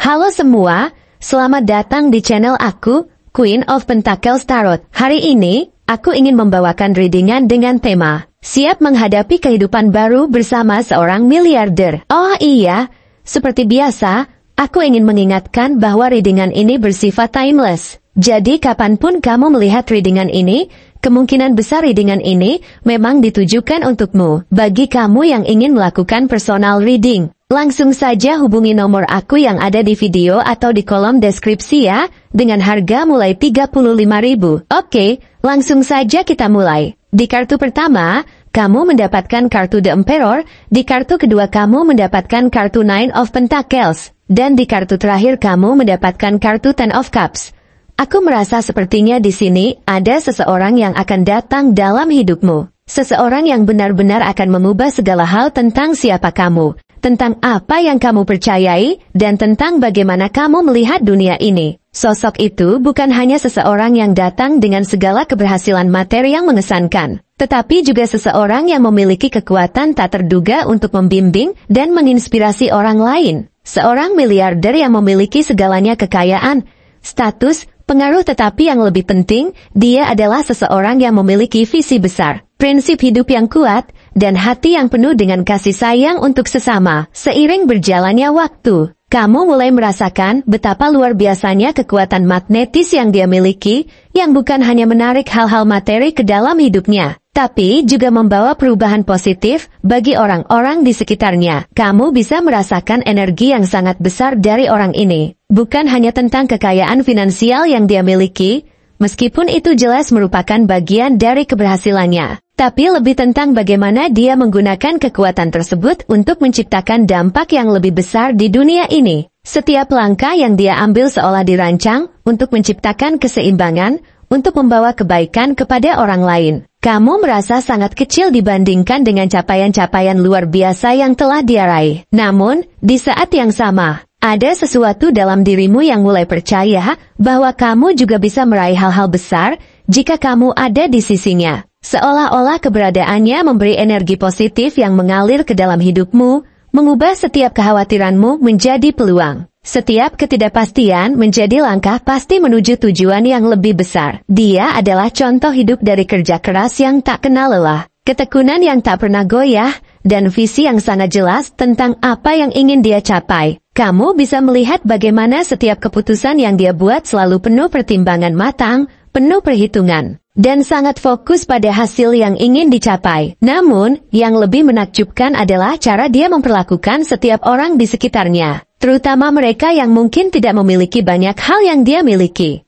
Halo semua, selamat datang di channel aku, Queen of Pentacles Tarot. Hari ini, aku ingin membawakan readingan dengan tema siap menghadapi kehidupan baru bersama seorang miliarder. Oh iya, seperti biasa, aku ingin mengingatkan bahwa readingan ini bersifat timeless. Jadi kapanpun kamu melihat readingan ini, kemungkinan besar readingan ini memang ditujukan untukmu. Bagi kamu yang ingin melakukan personal reading, langsung saja hubungi nomor aku yang ada di video atau di kolom deskripsi ya, dengan harga mulai 35.000. Oke, langsung saja kita mulai. Di kartu pertama, kamu mendapatkan kartu The Emperor, di kartu kedua kamu mendapatkan kartu Nine of Pentacles, dan di kartu terakhir kamu mendapatkan kartu Ten of Cups. Aku merasa sepertinya di sini ada seseorang yang akan datang dalam hidupmu. Seseorang yang benar-benar akan mengubah segala hal tentang siapa kamu, tentang apa yang kamu percayai, dan tentang bagaimana kamu melihat dunia ini. Sosok itu bukan hanya seseorang yang datang dengan segala keberhasilan materi yang mengesankan, tetapi juga seseorang yang memiliki kekuatan tak terduga untuk membimbing dan menginspirasi orang lain. Seorang miliarder yang memiliki segalanya kekayaan, status, pengaruh, tetapi yang lebih penting, dia adalah seseorang yang memiliki visi besar, prinsip hidup yang kuat, dan hati yang penuh dengan kasih sayang untuk sesama. Seiring berjalannya waktu, kamu mulai merasakan betapa luar biasanya kekuatan magnetis yang dia miliki, yang bukan hanya menarik hal-hal materi ke dalam hidupnya, tapi juga membawa perubahan positif bagi orang-orang di sekitarnya. Kamu bisa merasakan energi yang sangat besar dari orang ini. Bukan hanya tentang kekayaan finansial yang dia miliki, meskipun itu jelas merupakan bagian dari keberhasilannya, tapi lebih tentang bagaimana dia menggunakan kekuatan tersebut untuk menciptakan dampak yang lebih besar di dunia ini. Setiap langkah yang dia ambil seolah dirancang untuk menciptakan keseimbangan, untuk membawa kebaikan kepada orang lain. Kamu merasa sangat kecil dibandingkan dengan capaian-capaian luar biasa yang telah dia raih. Namun, di saat yang sama, ada sesuatu dalam dirimu yang mulai percaya bahwa kamu juga bisa meraih hal-hal besar jika kamu ada di sisinya. Seolah-olah keberadaannya memberi energi positif yang mengalir ke dalam hidupmu, mengubah setiap kekhawatiranmu menjadi peluang. Setiap ketidakpastian menjadi langkah pasti menuju tujuan yang lebih besar. Dia adalah contoh hidup dari kerja keras yang tak kenal lelah, ketekunan yang tak pernah goyah, dan visi yang sangat jelas tentang apa yang ingin dia capai. Kamu bisa melihat bagaimana setiap keputusan yang dia buat selalu penuh pertimbangan matang, penuh perhitungan, dan sangat fokus pada hasil yang ingin dicapai. Namun, yang lebih menakjubkan adalah cara dia memperlakukan setiap orang di sekitarnya, terutama mereka yang mungkin tidak memiliki banyak hal yang dia miliki.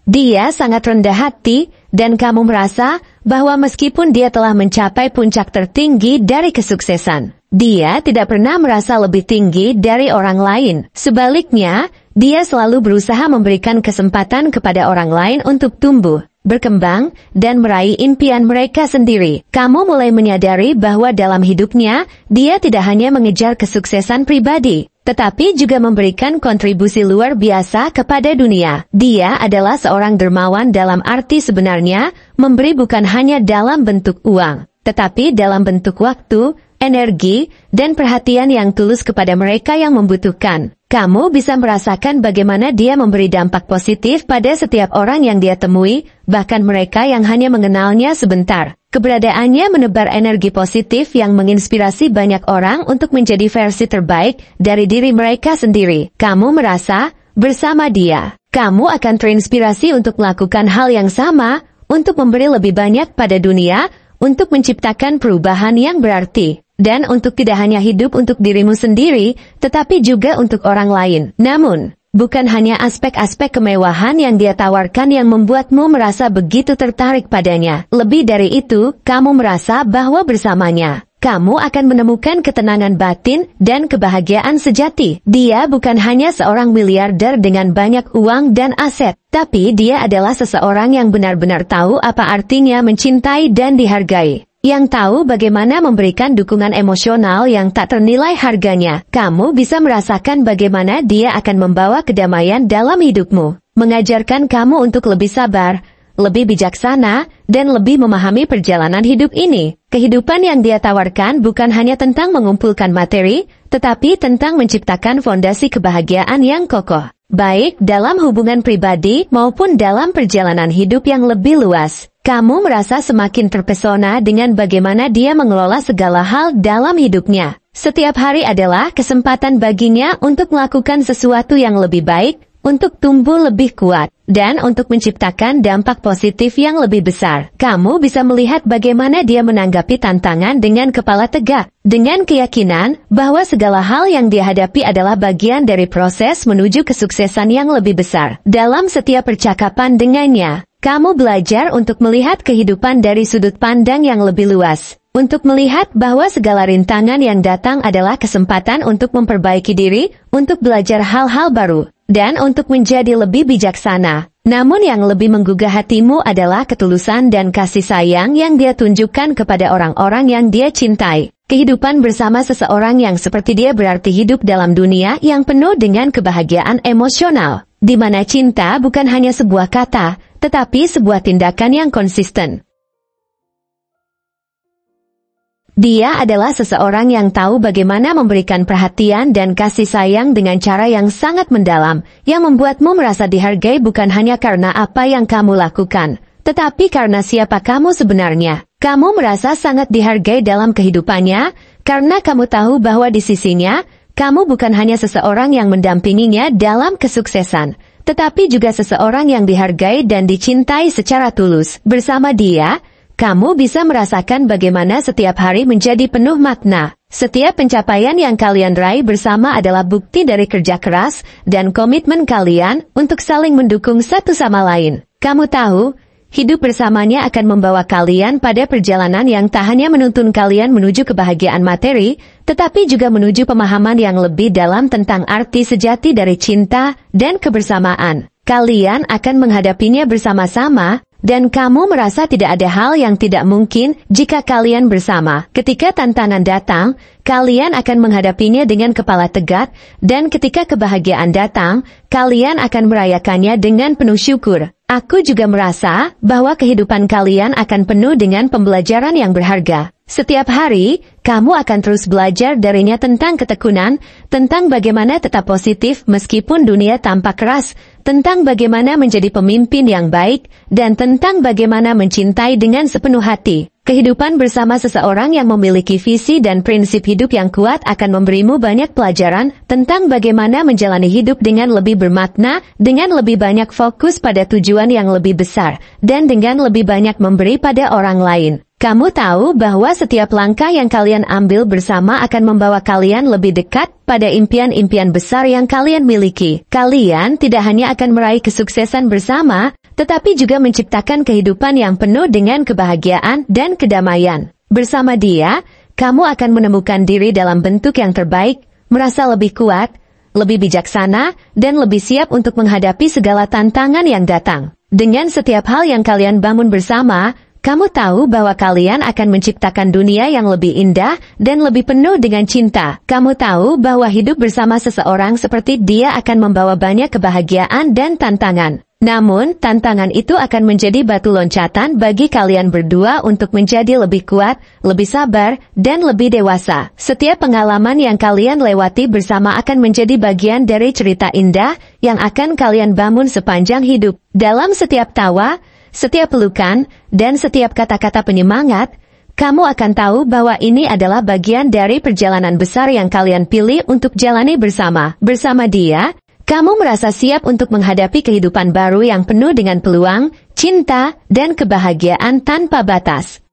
Dia sangat rendah hati, dan kamu merasa bahwa meskipun dia telah mencapai puncak tertinggi dari kesuksesan, dia tidak pernah merasa lebih tinggi dari orang lain. Sebaliknya, dia selalu berusaha memberikan kesempatan kepada orang lain untuk tumbuh, berkembang, dan meraih impian mereka sendiri. Kamu mulai menyadari bahwa dalam hidupnya, dia tidak hanya mengejar kesuksesan pribadi, tetapi juga memberikan kontribusi luar biasa kepada dunia. Dia adalah seorang dermawan dalam arti sebenarnya, memberi bukan hanya dalam bentuk uang, tetapi dalam bentuk waktu, energi, dan perhatian yang tulus kepada mereka yang membutuhkan. Kamu bisa merasakan bagaimana dia memberi dampak positif pada setiap orang yang dia temui, bahkan mereka yang hanya mengenalnya sebentar. Keberadaannya menebar energi positif yang menginspirasi banyak orang untuk menjadi versi terbaik dari diri mereka sendiri. Kamu merasa, bersama dia, kamu akan terinspirasi untuk melakukan hal yang sama, untuk memberi lebih banyak pada dunia, untuk menciptakan perubahan yang berarti, dan untuk tidak hanya hidup untuk dirimu sendiri, tetapi juga untuk orang lain. Namun, bukan hanya aspek-aspek kemewahan yang dia tawarkan yang membuatmu merasa begitu tertarik padanya. Lebih dari itu, kamu merasa bahwa bersamanya, kamu akan menemukan ketenangan batin dan kebahagiaan sejati. Dia bukan hanya seorang miliarder dengan banyak uang dan aset, tapi dia adalah seseorang yang benar-benar tahu apa artinya mencintai dan dihargai, yang tahu bagaimana memberikan dukungan emosional yang tak ternilai harganya. Kamu bisa merasakan bagaimana dia akan membawa kedamaian dalam hidupmu, mengajarkan kamu untuk lebih sabar, lebih bijaksana, dan lebih memahami perjalanan hidup ini. Kehidupan yang dia tawarkan bukan hanya tentang mengumpulkan materi, tetapi tentang menciptakan fondasi kebahagiaan yang kokoh, baik dalam hubungan pribadi maupun dalam perjalanan hidup yang lebih luas. Kamu merasa semakin terpesona dengan bagaimana dia mengelola segala hal dalam hidupnya. Setiap hari adalah kesempatan baginya untuk melakukan sesuatu yang lebih baik, untuk tumbuh lebih kuat, dan untuk menciptakan dampak positif yang lebih besar. Kamu bisa melihat bagaimana dia menanggapi tantangan dengan kepala tegak, dengan keyakinan bahwa segala hal yang dia hadapi adalah bagian dari proses menuju kesuksesan yang lebih besar. Dalam setiap percakapan dengannya, kamu belajar untuk melihat kehidupan dari sudut pandang yang lebih luas, untuk melihat bahwa segala rintangan yang datang adalah kesempatan untuk memperbaiki diri, untuk belajar hal-hal baru, dan untuk menjadi lebih bijaksana. Namun yang lebih menggugah hatimu adalah ketulusan dan kasih sayang yang dia tunjukkan kepada orang-orang yang dia cintai. Kehidupan bersama seseorang yang seperti dia berarti hidup dalam dunia yang penuh dengan kebahagiaan emosional, di mana cinta bukan hanya sebuah kata, tetapi sebuah tindakan yang konsisten. Dia adalah seseorang yang tahu bagaimana memberikan perhatian dan kasih sayang dengan cara yang sangat mendalam, yang membuatmu merasa dihargai bukan hanya karena apa yang kamu lakukan, tetapi karena siapa kamu sebenarnya. Kamu merasa sangat dihargai dalam kehidupannya, karena kamu tahu bahwa di sisinya, kamu bukan hanya seseorang yang mendampinginya dalam kesuksesan, tetapi juga seseorang yang dihargai dan dicintai secara tulus. Bersama dia, kamu bisa merasakan bagaimana setiap hari menjadi penuh makna. Setiap pencapaian yang kalian raih bersama adalah bukti dari kerja keras dan komitmen kalian untuk saling mendukung satu sama lain. Kamu tahu, hidup bersamanya akan membawa kalian pada perjalanan yang tak hanya menuntun kalian menuju kebahagiaan materi, tetapi juga menuju pemahaman yang lebih dalam tentang arti sejati dari cinta dan kebersamaan. Kalian akan menghadapinya bersama-sama, dan kamu merasa tidak ada hal yang tidak mungkin jika kalian bersama. Ketika tantangan datang, kalian akan menghadapinya dengan kepala tegak, dan ketika kebahagiaan datang, kalian akan merayakannya dengan penuh syukur. Aku juga merasa bahwa kehidupan kalian akan penuh dengan pembelajaran yang berharga. Setiap hari, kamu akan terus belajar darinya tentang ketekunan, tentang bagaimana tetap positif meskipun dunia tampak keras, tentang bagaimana menjadi pemimpin yang baik, dan tentang bagaimana mencintai dengan sepenuh hati. Kehidupan bersama seseorang yang memiliki visi dan prinsip hidup yang kuat akan memberimu banyak pelajaran tentang bagaimana menjalani hidup dengan lebih bermakna, dengan lebih banyak fokus pada tujuan yang lebih besar, dan dengan lebih banyak memberi pada orang lain. Kamu tahu bahwa setiap langkah yang kalian ambil bersama akan membawa kalian lebih dekat pada impian-impian besar yang kalian miliki. Kalian tidak hanya akan meraih kesuksesan bersama, tetapi juga menciptakan kehidupan yang penuh dengan kebahagiaan dan kedamaian. Bersama dia, kamu akan menemukan diri dalam bentuk yang terbaik, merasa lebih kuat, lebih bijaksana, dan lebih siap untuk menghadapi segala tantangan yang datang. Dengan setiap hal yang kalian bangun bersama, kamu tahu bahwa kalian akan menciptakan dunia yang lebih indah dan lebih penuh dengan cinta. Kamu tahu bahwa hidup bersama seseorang seperti dia akan membawa banyak kebahagiaan dan tantangan. Namun, tantangan itu akan menjadi batu loncatan bagi kalian berdua untuk menjadi lebih kuat, lebih sabar, dan lebih dewasa. Setiap pengalaman yang kalian lewati bersama akan menjadi bagian dari cerita indah yang akan kalian bangun sepanjang hidup. Dalam setiap tawa, setiap pelukan, dan setiap kata-kata penyemangat, kamu akan tahu bahwa ini adalah bagian dari perjalanan besar yang kalian pilih untuk jalani bersama. Bersama dia, kamu merasa siap untuk menghadapi kehidupan baru yang penuh dengan peluang, cinta, dan kebahagiaan tanpa batas.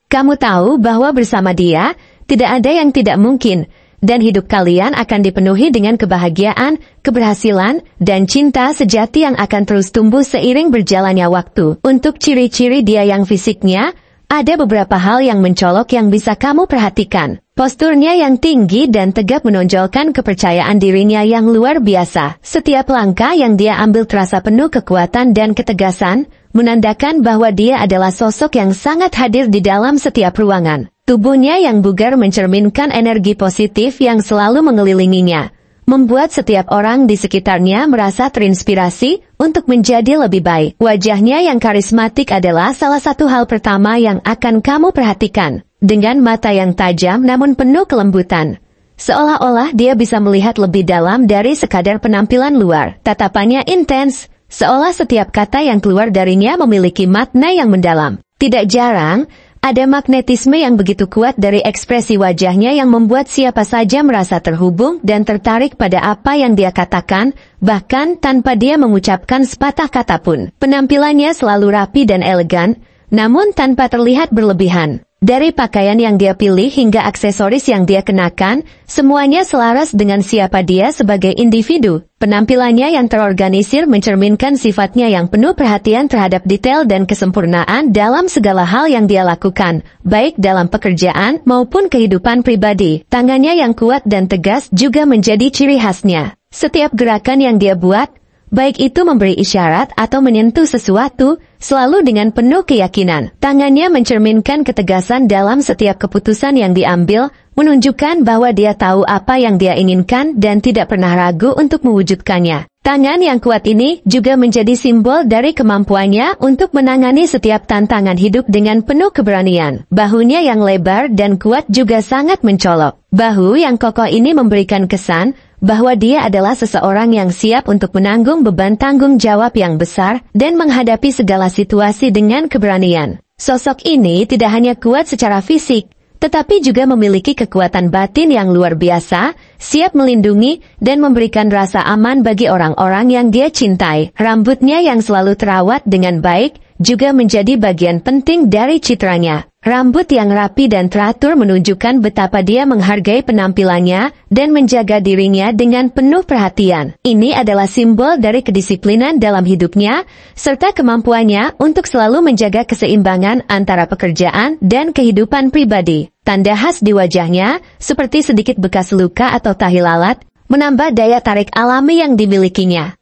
Kamu tahu bahwa bersama dia, tidak ada yang tidak mungkin, dan hidup kalian akan dipenuhi dengan kebahagiaan, keberhasilan, dan cinta sejati yang akan terus tumbuh seiring berjalannya waktu. Untuk ciri-ciri dia yang fisiknya, ada beberapa hal yang mencolok yang bisa kamu perhatikan. Posturnya yang tinggi dan tegap menonjolkan kepercayaan dirinya yang luar biasa. Setiap langkah yang dia ambil terasa penuh kekuatan dan ketegasan, menandakan bahwa dia adalah sosok yang sangat hadir di dalam setiap ruangan. Tubuhnya yang bugar mencerminkan energi positif yang selalu mengelilinginya, membuat setiap orang di sekitarnya merasa terinspirasi untuk menjadi lebih baik. Wajahnya yang karismatik adalah salah satu hal pertama yang akan kamu perhatikan. Dengan mata yang tajam namun penuh kelembutan. Seolah-olah dia bisa melihat lebih dalam dari sekadar penampilan luar. Tatapannya intens, seolah setiap kata yang keluar darinya memiliki makna yang mendalam. Tidak jarang, ada magnetisme yang begitu kuat dari ekspresi wajahnya yang membuat siapa saja merasa terhubung dan tertarik pada apa yang dia katakan, bahkan tanpa dia mengucapkan sepatah kata pun. Penampilannya selalu rapi dan elegan, namun tanpa terlihat berlebihan. Dari pakaian yang dia pilih hingga aksesoris yang dia kenakan, semuanya selaras dengan siapa dia sebagai individu. Penampilannya yang terorganisir mencerminkan sifatnya yang penuh perhatian terhadap detail dan kesempurnaan dalam segala hal yang dia lakukan, baik dalam pekerjaan maupun kehidupan pribadi. Tangannya yang kuat dan tegas juga menjadi ciri khasnya. Setiap gerakan yang dia buat, baik itu memberi isyarat atau menyentuh sesuatu, selalu dengan penuh keyakinan. Tangannya mencerminkan ketegasan dalam setiap keputusan yang diambil, menunjukkan bahwa dia tahu apa yang dia inginkan dan tidak pernah ragu untuk mewujudkannya. Tangan yang kuat ini juga menjadi simbol dari kemampuannya untuk menangani setiap tantangan hidup dengan penuh keberanian. Bahunya yang lebar dan kuat juga sangat mencolok. Bahu yang kokoh ini memberikan kesan bahwa dia adalah seseorang yang siap untuk menanggung beban tanggung jawab yang besar dan menghadapi segala situasi dengan keberanian. Sosok ini tidak hanya kuat secara fisik, tetapi juga memiliki kekuatan batin yang luar biasa, siap melindungi dan memberikan rasa aman bagi orang-orang yang dia cintai. Rambutnya yang selalu terawat dengan baik juga menjadi bagian penting dari citranya. Rambut yang rapi dan teratur menunjukkan betapa dia menghargai penampilannya dan menjaga dirinya dengan penuh perhatian. Ini adalah simbol dari kedisiplinan dalam hidupnya, serta kemampuannya untuk selalu menjaga keseimbangan antara pekerjaan dan kehidupan pribadi. Tanda khas di wajahnya, seperti sedikit bekas luka atau tahi lalat, menambah daya tarik alami yang dimilikinya.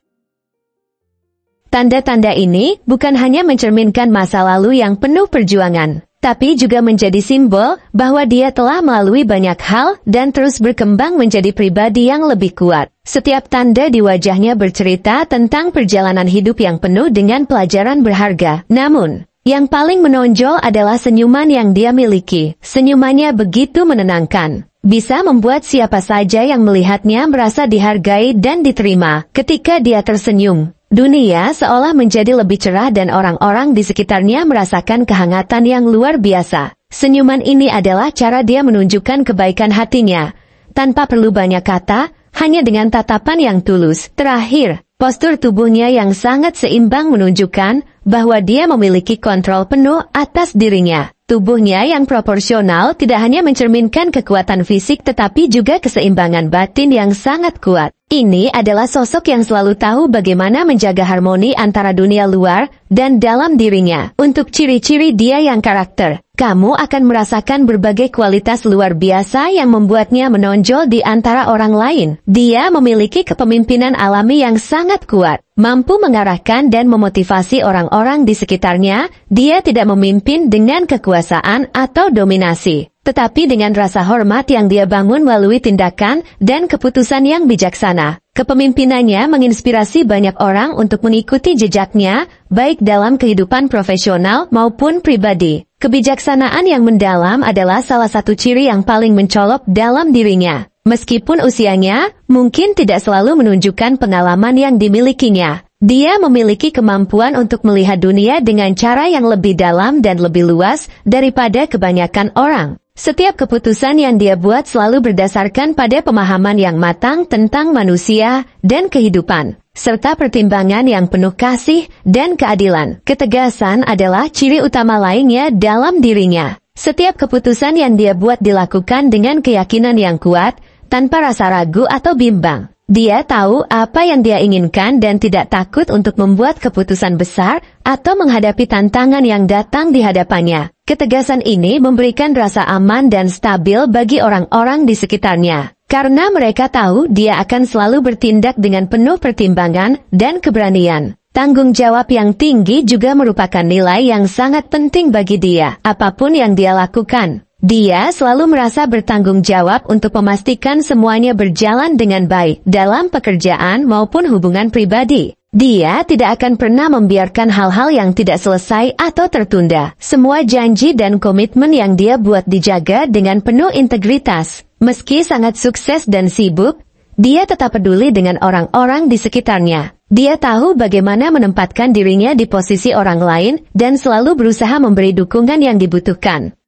Tanda-tanda ini bukan hanya mencerminkan masa lalu yang penuh perjuangan, tapi juga menjadi simbol bahwa dia telah melalui banyak hal dan terus berkembang menjadi pribadi yang lebih kuat. Setiap tanda di wajahnya bercerita tentang perjalanan hidup yang penuh dengan pelajaran berharga. Namun, yang paling menonjol adalah senyuman yang dia miliki. Senyumannya begitu menenangkan. Bisa membuat siapa saja yang melihatnya merasa dihargai dan diterima. Ketika dia tersenyum, dunia seolah menjadi lebih cerah dan orang-orang di sekitarnya merasakan kehangatan yang luar biasa. Senyuman ini adalah cara dia menunjukkan kebaikan hatinya. Tanpa perlu banyak kata, hanya dengan tatapan yang tulus. Terakhir, postur tubuhnya yang sangat seimbang menunjukkan bahwa dia memiliki kontrol penuh atas dirinya. Tubuhnya yang proporsional tidak hanya mencerminkan kekuatan fisik tetapi juga keseimbangan batin yang sangat kuat. Ini adalah sosok yang selalu tahu bagaimana menjaga harmoni antara dunia luar dan dalam dirinya. Untuk ciri-ciri dia yang karakter, kamu akan merasakan berbagai kualitas luar biasa yang membuatnya menonjol di antara orang lain. Dia memiliki kepemimpinan alami yang sangat kuat, mampu mengarahkan dan memotivasi orang-orang di sekitarnya. Dia tidak memimpin dengan kekuasaan atau dominasi, tetapi dengan rasa hormat yang dia bangun melalui tindakan dan keputusan yang bijaksana. Kepemimpinannya menginspirasi banyak orang untuk mengikuti jejaknya, baik dalam kehidupan profesional maupun pribadi. Kebijaksanaan yang mendalam adalah salah satu ciri yang paling mencolok dalam dirinya. Meskipun usianya mungkin tidak selalu menunjukkan pengalaman yang dimilikinya, dia memiliki kemampuan untuk melihat dunia dengan cara yang lebih dalam dan lebih luas daripada kebanyakan orang. Setiap keputusan yang dia buat selalu berdasarkan pada pemahaman yang matang tentang manusia dan kehidupan, serta pertimbangan yang penuh kasih dan keadilan. Ketegasan adalah ciri utama lainnya dalam dirinya. Setiap keputusan yang dia buat dilakukan dengan keyakinan yang kuat, tanpa rasa ragu atau bimbang. Dia tahu apa yang dia inginkan dan tidak takut untuk membuat keputusan besar atau menghadapi tantangan yang datang di hadapannya. Ketegasan ini memberikan rasa aman dan stabil bagi orang-orang di sekitarnya, karena mereka tahu dia akan selalu bertindak dengan penuh pertimbangan dan keberanian. Tanggung jawab yang tinggi juga merupakan nilai yang sangat penting bagi dia. Apapun yang dia lakukan, Dia selalu merasa bertanggung jawab untuk memastikan semuanya berjalan dengan baik dalam pekerjaan maupun hubungan pribadi. Dia tidak akan pernah membiarkan hal-hal yang tidak selesai atau tertunda. Semua janji dan komitmen yang dia buat dijaga dengan penuh integritas. Meski sangat sukses dan sibuk, dia tetap peduli dengan orang-orang di sekitarnya. Dia tahu bagaimana menempatkan dirinya di posisi orang lain dan selalu berusaha memberi dukungan yang dibutuhkan.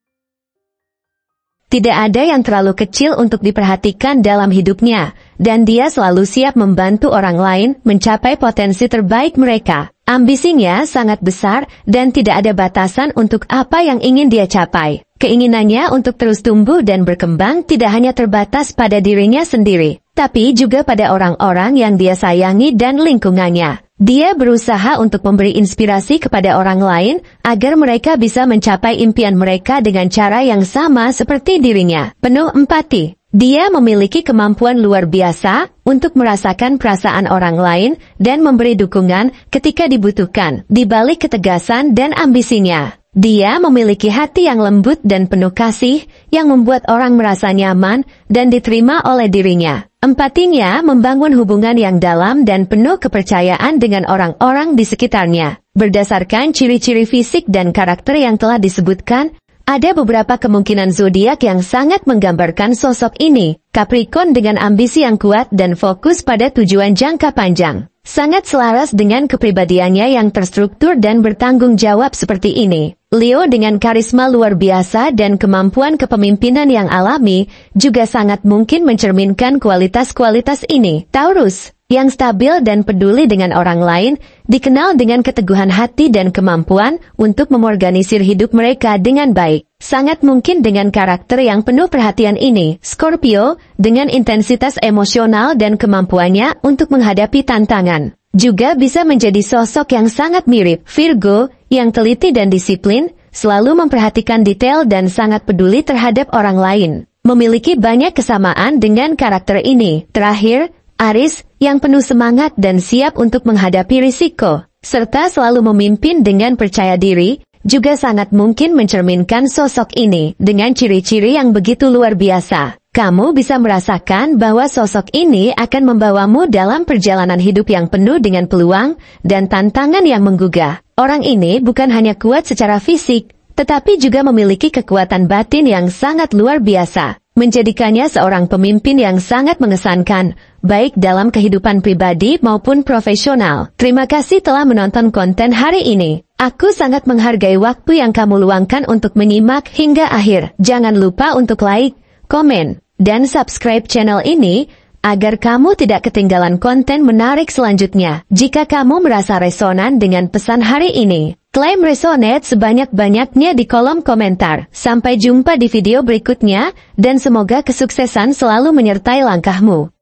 Tidak ada yang terlalu kecil untuk diperhatikan dalam hidupnya, dan dia selalu siap membantu orang lain mencapai potensi terbaik mereka. Ambisinya sangat besar dan tidak ada batasan untuk apa yang ingin dia capai. Keinginannya untuk terus tumbuh dan berkembang tidak hanya terbatas pada dirinya sendiri, tapi juga pada orang-orang yang dia sayangi dan lingkungannya. Dia berusaha untuk memberi inspirasi kepada orang lain agar mereka bisa mencapai impian mereka dengan cara yang sama seperti dirinya. Penuh empati. Dia memiliki kemampuan luar biasa untuk merasakan perasaan orang lain dan memberi dukungan ketika dibutuhkan. Di balik ketegasan dan ambisinya, dia memiliki hati yang lembut dan penuh kasih yang membuat orang merasa nyaman dan diterima oleh dirinya. Empatinya membangun hubungan yang dalam dan penuh kepercayaan dengan orang-orang di sekitarnya. Berdasarkan ciri-ciri fisik dan karakter yang telah disebutkan, ada beberapa kemungkinan zodiak yang sangat menggambarkan sosok ini. Capricorn dengan ambisi yang kuat dan fokus pada tujuan jangka panjang. Sangat selaras dengan kepribadiannya yang terstruktur dan bertanggung jawab seperti ini. Leo dengan karisma luar biasa dan kemampuan kepemimpinan yang alami juga sangat mungkin mencerminkan kualitas-kualitas ini. Taurus, yang stabil dan peduli dengan orang lain, dikenal dengan keteguhan hati dan kemampuan untuk mengorganisir hidup mereka dengan baik. Sangat mungkin dengan karakter yang penuh perhatian ini. Scorpio, dengan intensitas emosional dan kemampuannya untuk menghadapi tantangan, juga bisa menjadi sosok yang sangat mirip. Virgo, yang teliti dan disiplin, selalu memperhatikan detail dan sangat peduli terhadap orang lain. Memiliki banyak kesamaan dengan karakter ini. Terakhir, Aries, yang penuh semangat dan siap untuk menghadapi risiko, serta selalu memimpin dengan percaya diri, juga sangat mungkin mencerminkan sosok ini. Dengan ciri-ciri yang begitu luar biasa, kamu bisa merasakan bahwa sosok ini akan membawamu dalam perjalanan hidup yang penuh dengan peluang dan tantangan yang menggugah. Orang ini bukan hanya kuat secara fisik, tetapi juga memiliki kekuatan batin yang sangat luar biasa, menjadikannya seorang pemimpin yang sangat mengesankan, baik dalam kehidupan pribadi maupun profesional. Terima kasih telah menonton konten hari ini. Aku sangat menghargai waktu yang kamu luangkan untuk menyimak hingga akhir. Jangan lupa untuk like, komen, dan subscribe channel ini, agar kamu tidak ketinggalan konten menarik selanjutnya. Jika kamu merasa resonan dengan pesan hari ini, klaim resonate sebanyak-banyaknya di kolom komentar. Sampai jumpa di video berikutnya, dan semoga kesuksesan selalu menyertai langkahmu.